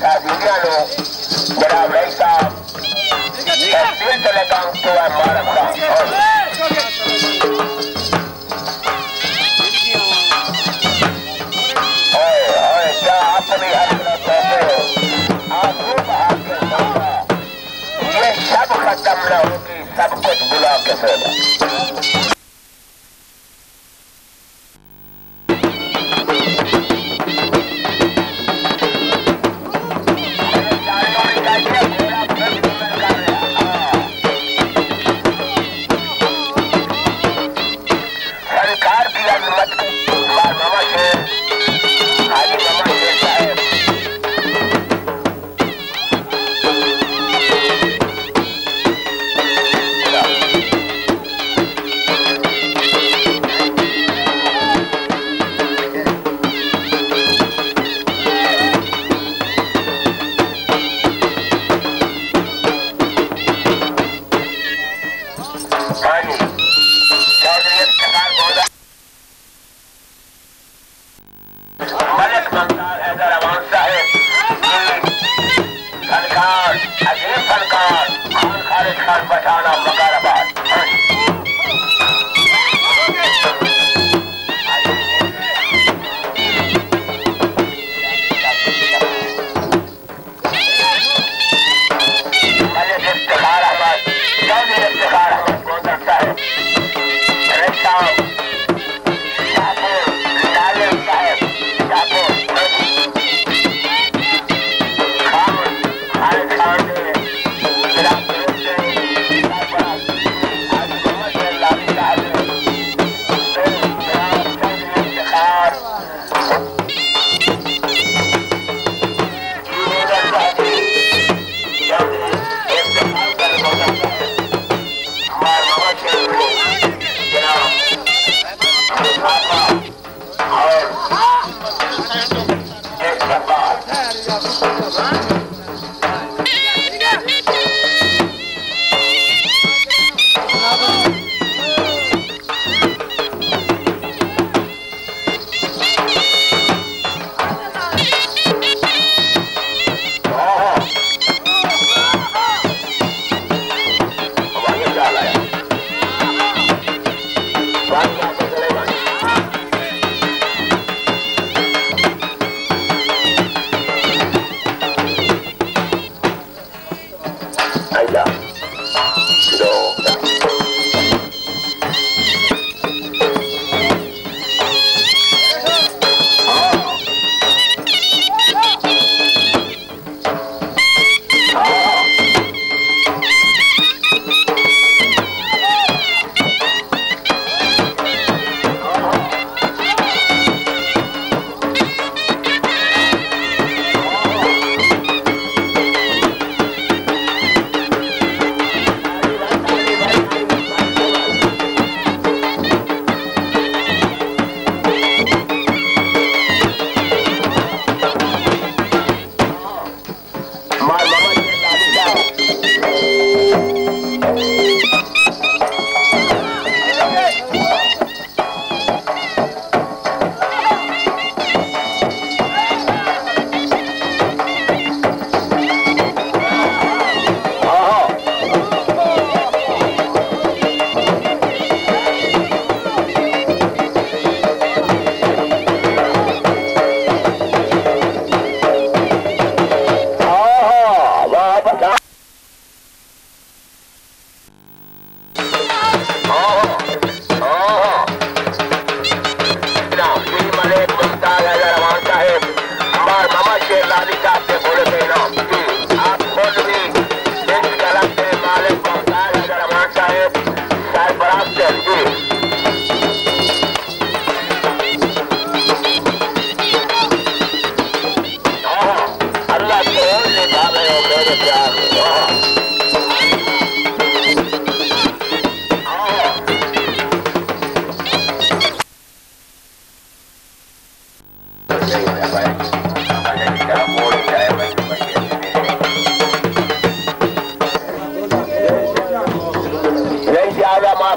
Sabigliano, janaab Rai साहब, तहसील जलेगांव तो है मारक साहब। क्या आप भी हर कहते हो? आंसू बहा के समझा, ये सब खत्म न होगी, सब कुछ बुला के फेंका।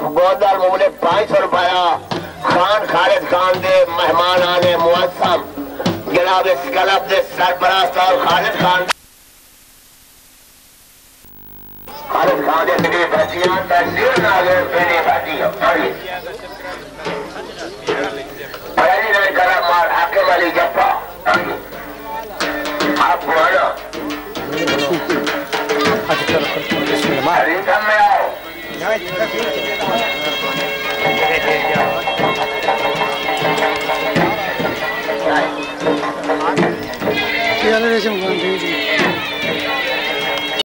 गोदल मुमने 500 रुपया खान खालिद खान दे मेहमान आने मुअस्सम जनाब इस क्लब के सरबराह साहब खालिद खान ने मेरी बच्चियां तहसील नागेर मेरी बच्चियों पहली ने गरम मार आके वाली जप्पा आप बोलो रिदम में आओ क्या रेशम